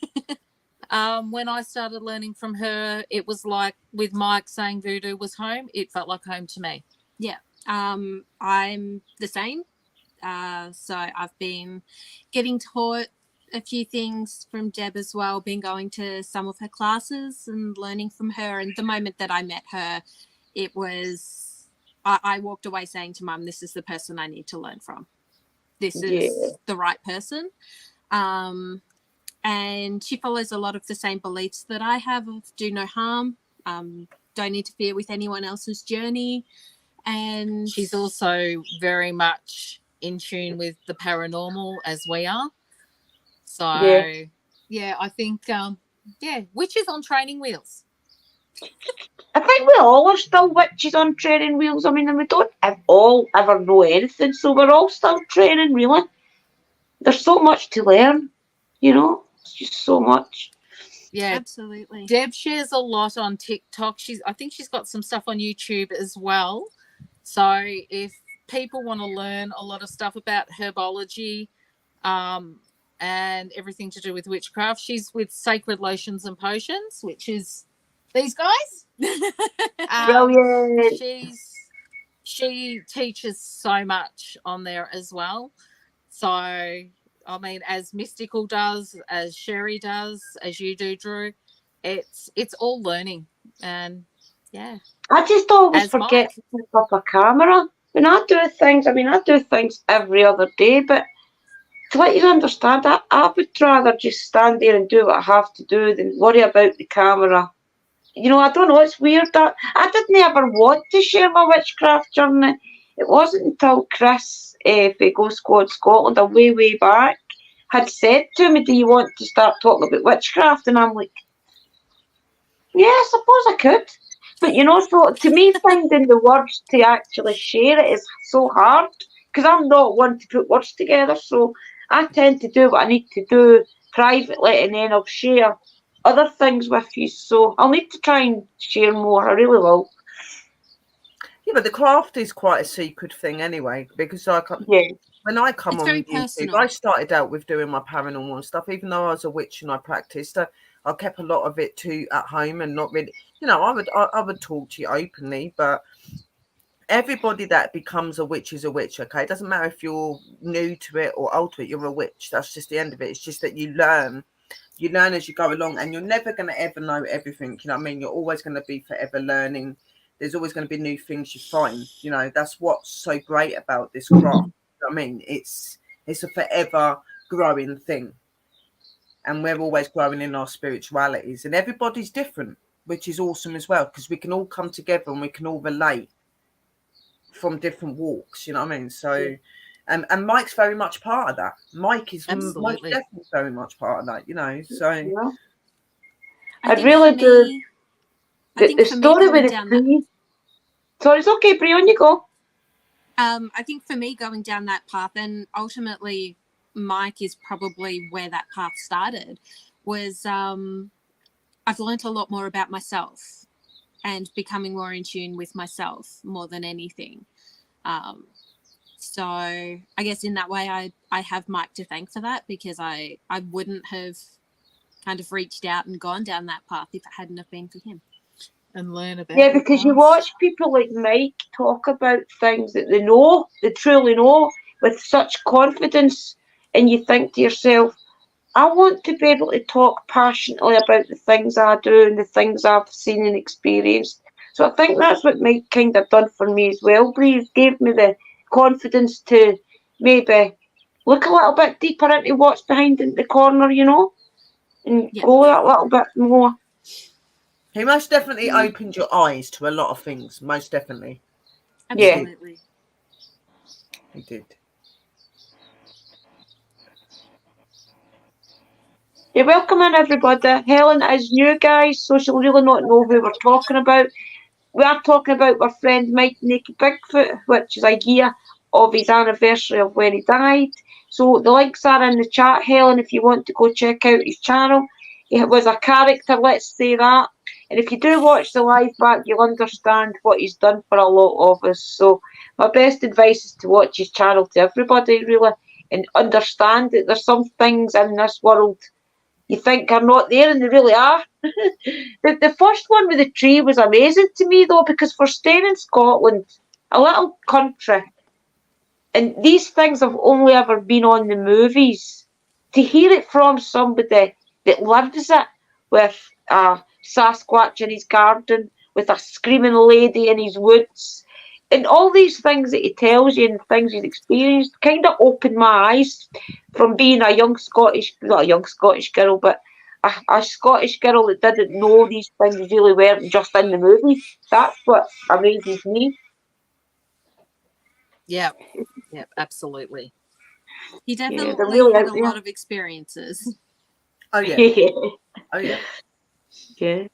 when I started learning from her, it was like with Mike saying voodoo was home, it felt like home to me. Yeah. I'm the same. So I've been getting taught a few things from Deb as well, been going to some of her classes and learning from her. And the moment that I met her, it was, I walked away saying to Mum, this is the person I need to learn from. This is the right person. And she follows a lot of the same beliefs that I have of do no harm, don't interfere with anyone else's journey. And she's also very much in tune with the paranormal as we are. So, yeah I think, witches on training wheels. I think we all are still witches on training wheels. I mean, and we don't all ever know anything, so we're all still training, really. There's so much to learn, you know. It's just so much. Yeah, absolutely. Deb shares a lot on TikTok. I think she's got some stuff on YouTube as well. So if people want to learn a lot of stuff about herbology and everything to do with witchcraft, she's with Sacred Lotions and Potions, which is these guys. Brilliant. She teaches so much on there as well. So, I mean, as Mystical does, as Sherry does, as you do, Drew, it's all learning. And yeah, I just always forget to pick up a camera when I do things. I mean, I do things every other day, but to let you understand, I would rather just stand there and do what I have to do than worry about the camera. You know, I don't know, it's weird that I didn't ever want to share my witchcraft journey. It wasn't until Chris for Ghost Squad Scotland, way back, had said to me, do you want to start talking about witchcraft? And I'm like, yeah, I suppose I could. But, you know, so to me, finding the words to actually share it is so hard, because I'm not one to put words together. So I tend to do what I need to do privately, and then I'll share other things with you. So I'll need to try and share more. I really will. Yeah, but the craft is quite a secret thing anyway, because when I come on YouTube, I started out with doing my paranormal stuff, even though I was a witch and I practiced. I kept a lot of it at home and not really, you know, I would talk to you openly, but everybody that becomes a witch is a witch, okay? It doesn't matter if you're new to it or old to it, you're a witch. That's just the end of it. It's just that you learn as you go along, and you're never going to ever know everything. You know what I mean? You're always going to be forever learning. There's always going to be new things you find. You know, that's what's so great about this craft. You know what I mean? It's a forever growing thing. And we're always growing in our spiritualities. And everybody's different, which is awesome as well, because we can all come together and we can all relate from different walks. You know what I mean? So... And Mike's very much part of that. Mike is most definitely very much part of that, you know. So I really do. The story with the tree. So it's okay, Brie, on you go. I think for me, going down that path, and ultimately Mike is probably where that path started, was I've learnt a lot more about myself and becoming more in tune with myself more than anything. So I guess in that way, I have Mike to thank for that, because I wouldn't have kind of reached out and gone down that path if it hadn't have been for him. And learn about Yeah, because you watch people like Mike talk about things that they truly know, with such confidence, and you think to yourself, I want to be able to talk passionately about the things I do and the things I've seen and experienced. So I think that's what Mike kind of done for me as well. He gave me the confidence to maybe look a little bit deeper into what's behind the corner, and go that little bit more. He most definitely opened your eyes to a lot of things. Most definitely. Absolutely. He did. You're welcome in, everybody. Helen is new, guys, so she'll really not know who we're talking about. We are talking about our friend Mike Naked Bigfoot, which is a year of his anniversary of when he died. So the links are in the chat, Helen, if you want to go check out his channel. He was a character, let's say that. And if you do watch the live back, you'll understand what he's done for a lot of us. So my best advice is to watch his channel to everybody, really, and understand that there's some things in this world you think are not there, and they really are. The first one with the tree was amazing to me, though, because for staying in Scotland, a little country, and these things have only ever been on the movies, to hear it from somebody that lives it, with a Sasquatch in his garden, with a screaming lady in his woods, and all these things that he tells you and things he's experienced, kind of opened my eyes from being not a young Scottish girl, but a Scottish girl that didn't know these things really weren't just in the movies. That's what amazes me. Yeah, absolutely. He definitely really had a lot of experiences. Oh yeah. Oh yeah. Yeah.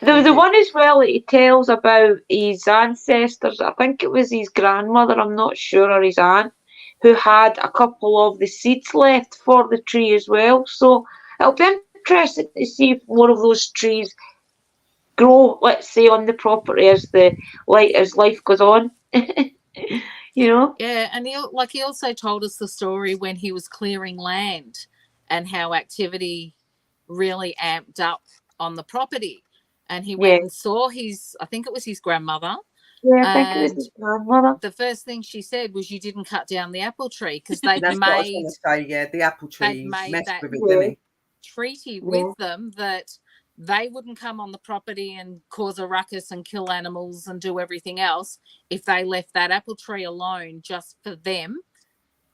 The one as well that he tells about his ancestors, I think it was his grandmother, I'm not sure, or his aunt, who had a couple of the seeds left for the tree as well. So it'll be interesting to see if more of those trees grow, let's say, on the property as life goes on. Yeah, and he also told us the story when he was clearing land and how activity really amped up on the property. And he went and saw I think it was his grandmother. Yeah, I think it was his grandmother. The first thing she said was, "You didn't cut down the apple tree," because they'd That's made. What I was going to say, yeah, the apple tree messed with it, didn't he? Treaty with them that they wouldn't come on the property and cause a ruckus and kill animals and do everything else if they left that apple tree alone just for them.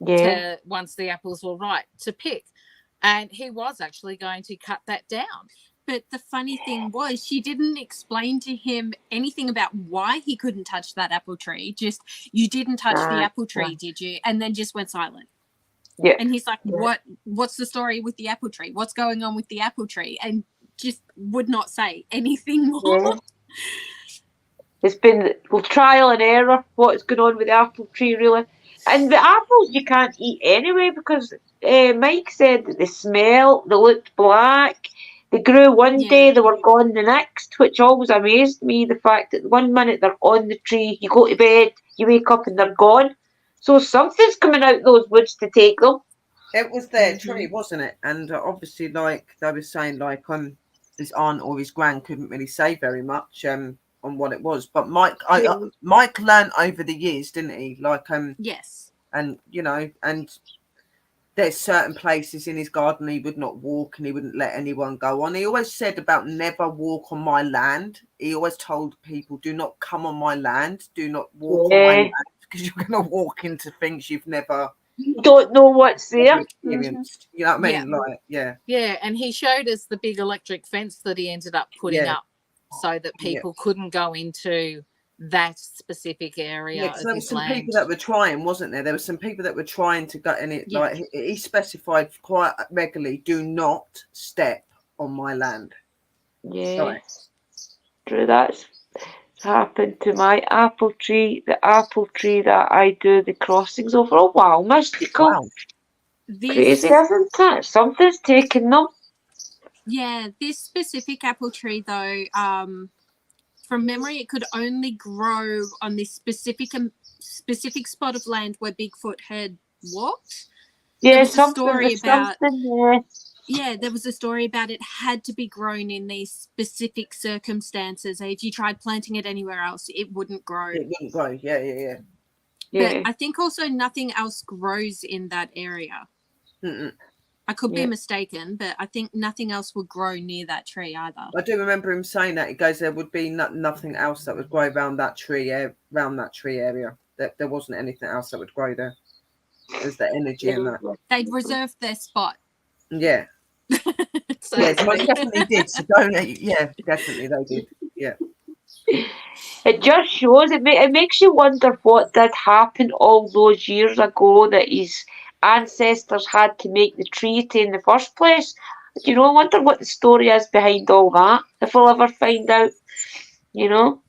To once the apples were ripe to pick. And he was actually going to cut that down. But the funny thing was, she didn't explain to him anything about why he couldn't touch that apple tree. Just, you didn't touch the apple tree, did you? And then just went silent. Yeah. And he's like, what's the story with the apple tree? What's going on with the apple tree? And just would not say anything more. Yeah. It's been trial and error, what's going on with the apple tree, really. And the apples you can't eat anyway, because Mike said that they looked black, they grew one day, they were gone the next, which always amazed me, the fact that 1 minute they're on the tree, you go to bed, you wake up and they're gone. So something's coming out those woods to take them. It was their tree, wasn't it? And obviously, like they were saying, like his aunt or his gran couldn't really say very much on what it was. But Mike learned over the years, didn't he? Like yes. And and there's certain places in his garden he would not walk and he wouldn't let anyone go on. He always said about never walk on my land. He always told people, do not come on my land, do not walk on my land, because you're going to walk into things you've never. You don't know what's there. Experienced. You know what I mean? Yeah, and he showed us the big electric fence that he ended up putting up so that people couldn't go into that specific area. Yeah, because there were some people that were trying, wasn't there? There were some people that were trying to go in it. Like he specified quite regularly, do not step on my land. Yeah. True, that's happened to my apple tree, the apple tree that I do the crossings over. Oh wow, mystical. Wow. Crazy, isn't it? Something's taken them. Yeah, this specific apple tree though, from memory, it could only grow on this specific spot of land where Bigfoot had walked. Yeah, there was a story about it had to be grown in these specific circumstances. If you tried planting it anywhere else, it wouldn't grow. It wouldn't grow. Yeah. But I think also nothing else grows in that area. Mm-mm. I could be mistaken, but I think nothing else would grow near that tree either. I do remember him saying that. He goes, there would be nothing else that would grow around that tree area. There wasn't anything else that would grow there. There's the energy in that. They'd reserved their spot. Yeah. So yes, most definitely did. So yeah, definitely they did. Yeah. It just shows, it makes you wonder what did happen all those years ago that his ancestors had to make the treaty in the first place. You know, I wonder what the story is behind all that, if we'll ever find out, you know.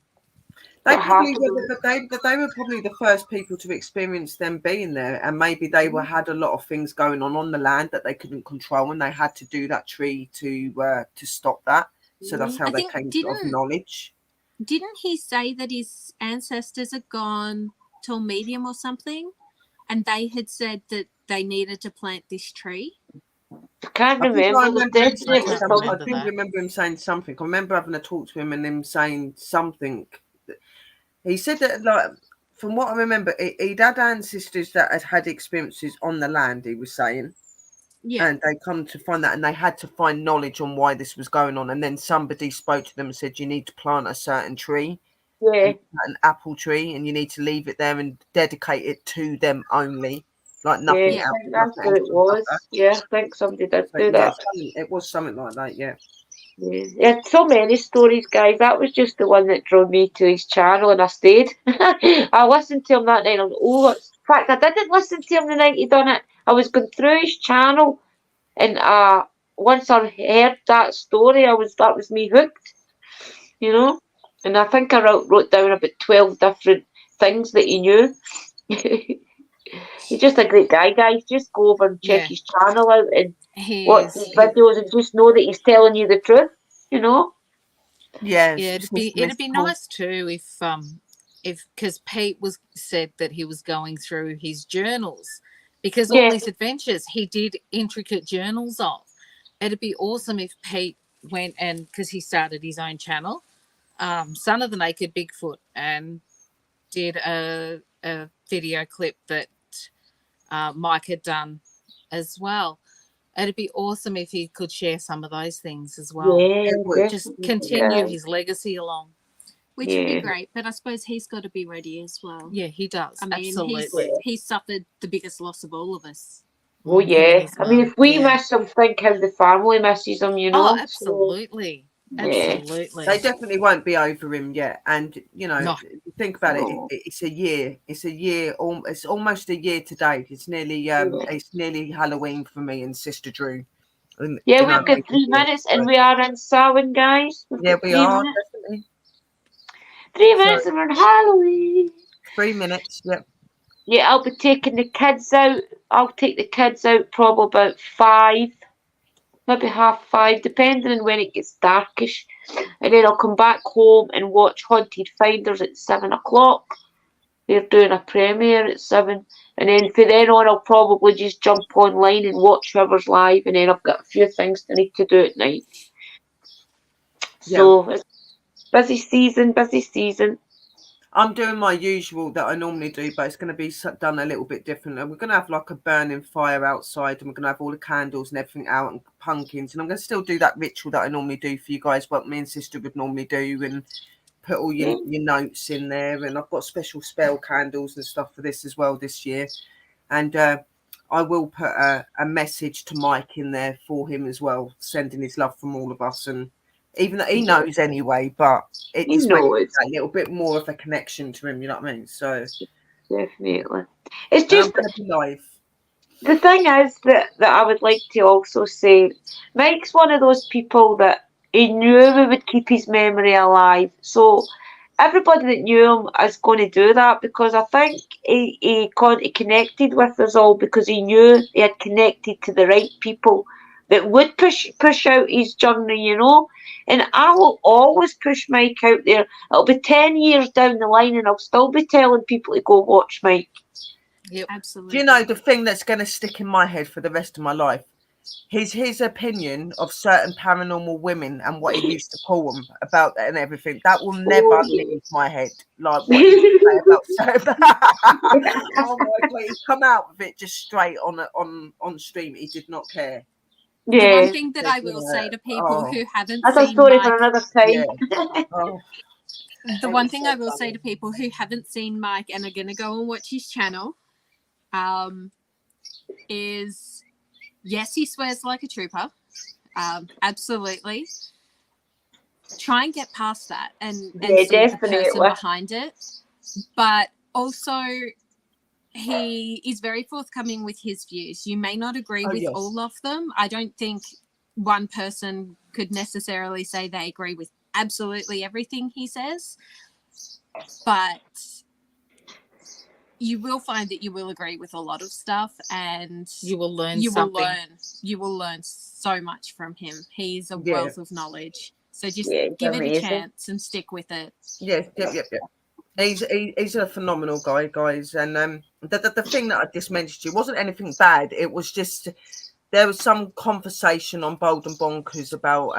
They probably were, they were probably the first people to experience them being there, and maybe they had a lot of things going on the land that they couldn't control, and they had to do that tree to stop that. So that's how they came to knowledge. Didn't he say that his ancestors had gone to a medium or something, and they had said that they needed to plant this tree? I can't remember. I do remember him saying something. I remember having a talk to him and him saying something. He said that, like, from what I remember, he'd had ancestors that had had experiences on the land, he was saying. Yeah. And they come to find that, and they had to find knowledge on why this was going on. And then somebody spoke to them and said, you need to plant a certain tree. Yeah. An apple tree, and you need to leave it there and dedicate it to them only. Like nothing else. That's what it was. I think somebody did do that. It was something like that, yeah. Yeah, so many stories, guys. That was just the one that drew me to his channel, and I stayed. I listened to him that night. In fact, I didn't listen to him the night he done it. I was going through his channel, and once I heard that story, that was me hooked, you know. And I think I wrote down about 12 different things that he knew. He's just a great guy, guys. Just go over and check his channel out and watch his videos and just know that he's telling you the truth, you know? Yeah. It'd be nice too if because Pete said that he was going through his journals, because all these adventures he did intricate journals of. It'd be awesome if Pete went and, because he started his own channel, Son of the Naked Bigfoot, and did a video clip that Mike had done as well. It'd be awesome if he could share some of those things as well. Yeah, just continue his legacy along. Which would be great, but I suppose he's got to be ready as well. Yeah, he does. I mean, absolutely. He's suffered the biggest loss of all of us. Oh, yeah. I mean, if we miss him, think how the family misses him, you know? Oh, absolutely. Absolutely. They definitely won't be over him yet. And, you know, think about it. It's a year. It's almost a year today. It's nearly Halloween for me and Sister Drew. And, we've got 3 minutes and we are in Samhain, guys. Yeah, we are, definitely. 3 minutes and we're on Halloween. 3 minutes, yep. Yeah, I'll be taking the kids out. I'll take the kids out probably about 5, maybe 5:30, depending on when it gets darkish. And then I'll come back home and watch Haunted Finders at 7 o'clock. They're doing a premiere at 7. And then from then on, I'll probably just jump online and watch whoever's live. And then I've got a few things I need to do at night. So it's busy season. I'm doing my usual that I normally do, but it's going to be done a little bit different. We're going to have like a burning fire outside, and we're going to have all the candles and everything out and pumpkins. And I'm going to still do that ritual that I normally do for you guys, what me and Sister would normally do, and put all your notes in there. And I've got special spell candles and stuff for this as well this year. And I will put a message to Mike in there for him as well, sending his love from all of us. And even though he knows anyway, but it's a little bit more of a connection to him, you know what I mean? So definitely. It's just live. The thing is that I would like to also say, Mike's one of those people that he knew we would keep his memory alive. So everybody that knew him is going to do that, because I think he connected with us all because he knew he had connected to the right people that would push out his journey, you know. And I will always push Mike out there. It'll be 10 years down the line and I'll still be telling people to go watch Mike. Yep. Absolutely. Do you know the thing that's going to stick in my head for the rest of my life? His opinion of certain paranormal women and what he used to call them about that and everything. That will never leave my head. Like what he say about certain. Oh my God, he come out with it just straight on stream. He did not care. The Yeah. one thing that I will say to people who haven't That's a seen story Mike, for another time. Yeah. Oh. the one thing I will say to people who haven't seen Mike and are going to go and watch his channel, is yes, he swears like a trooper. Absolutely. Try and get past that and see the person behind it. But also, he is very forthcoming with his views. You may not agree with all of them. I don't think one person could necessarily say they agree with absolutely everything he says, but you will find that you will agree with a lot of stuff, and you will learn you will learn so much from him. He's a wealth of knowledge. So just give it a chance and stick with it. Yep. He's a phenomenal guy, guys. And the thing that I just mentioned to you wasn't anything bad. It was just there was some conversation on Bold and Bonkers about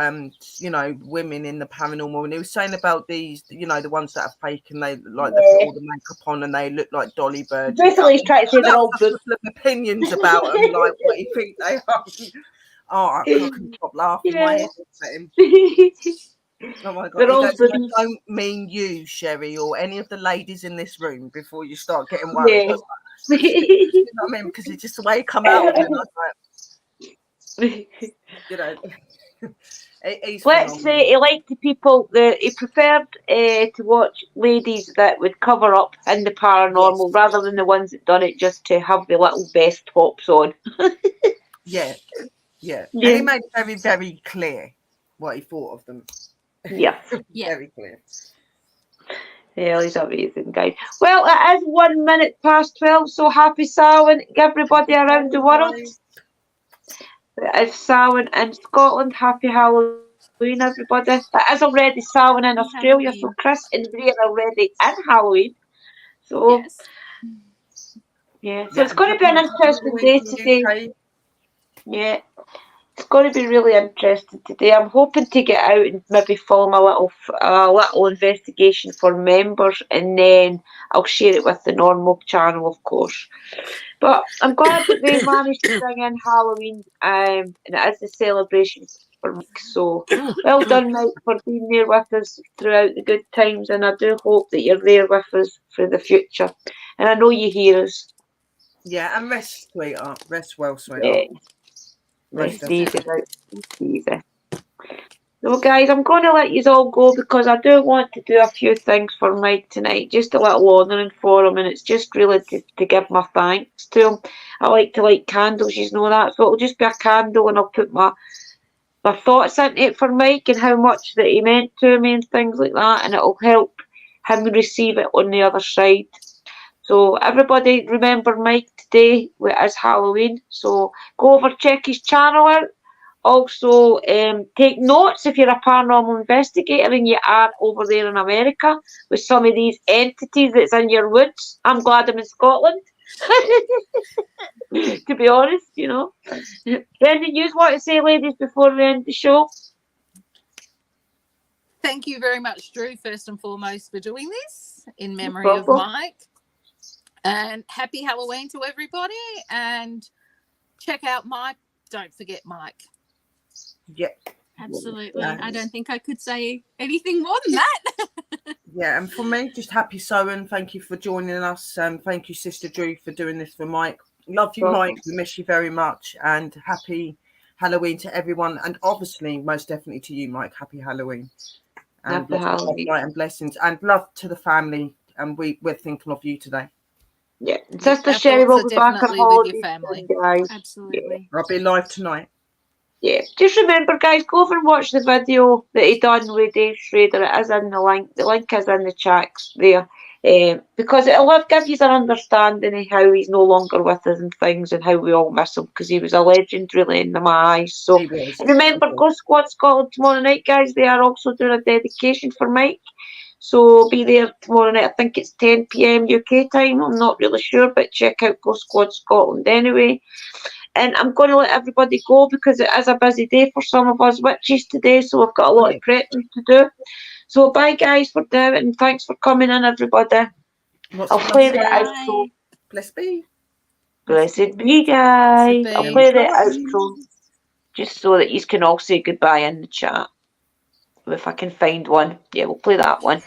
women in the paranormal, and he was saying about these, the ones that are fake and they put all the makeup on and they look like dolly birds. Basically, he's trying to say they're all good. Opinions about them, like what you think they are. Oh, I couldn't stop laughing. My head at him. Oh my God! I don't mean you, Sherry, or any of the ladies in this room. Before you start getting worried, you know what I mean? Because it's just the way you come out. And let's say he liked the people that he preferred to watch ladies that would cover up in the paranormal rather than the ones that done it just to have the little best tops on. Yeah. And he made it very, very clear what he thought of them. Yeah. Very clear. Yeah, he's amazing, guys. Well, it is 1 minute past 12, so happy Samhain, everybody around the world. It's Samhain in Scotland. Happy Halloween, everybody. It is already Samhain in Australia, so Chris and Ray are already in Halloween. So, so it's going to be an interesting day today. Yeah. It's going to be really interesting today. I'm hoping to get out and maybe film a little investigation for members, and then I'll share it with the normal channel, of course. But I'm glad that they managed to bring in Halloween, and it is a celebration for Mike. So well done, Mike, for being there with us throughout the good times, and I do hope that you're there with us for the future. And I know you hear us. Yeah, and rest, sweetheart. Rest well, sweetheart. Rest easy. So, guys, I'm going to let you all go because I do want to do a few things for Mike tonight, just a little honouring for him, and it's just really to give my thanks to him. I like to light candles, you know that, so it'll just be a candle, and I'll put my thoughts into it for Mike and how much that he meant to me and things like that, and it'll help him receive it on the other side. So everybody remember Mike today as Halloween. So go over, check his channel out. Also take notes if you're a paranormal investigator and you are over there in America with some of these entities that's in your woods. I'm glad I'm in Scotland. To be honest, Anything you want to say, ladies, before we end the show? Thank you very much, Drew, first and foremost, for doing this in memory of Mike. And happy Halloween to everybody. And check out Mike. Don't forget Mike. Yeah. Absolutely. I don't think I could say anything more than that. Yeah, and for me, just happy Samhain. Thank you for joining us. Thank you, Sister Drew, for doing this for Mike. Love you, Mike. We miss you very much. And happy Halloween to everyone. And obviously, most definitely to you, Mike. Happy Halloween. And love and blessings. And love to the family. And we're thinking of you today. Yeah, Sister Sherry will be back on holiday. Absolutely. I'll be live tonight. Yeah, just remember, guys, go over and watch the video that he done with Dave Schrader. It is in the link. The link is in the chats there. Because it'll give you an understanding of how he's no longer with us and things, and how we all miss him, because he was a legend, really, in my eyes. So, and remember, Go Squad Scotland tomorrow night, guys. They are also doing a dedication for Mike. So be there tomorrow night. I think it's 10 p.m. UK time. I'm not really sure, but check out Go Squad Scotland anyway. And I'm going to let everybody go because it is a busy day for some of us witches today, so we've got a lot of prepping to do. So bye, guys, for now, and thanks for coming in, everybody. I'll play the outro. Blessed be. Blessed be, guys. I'll play the outro just so that you can all say goodbye in the chat. If I can find one. Yeah, we'll play that one.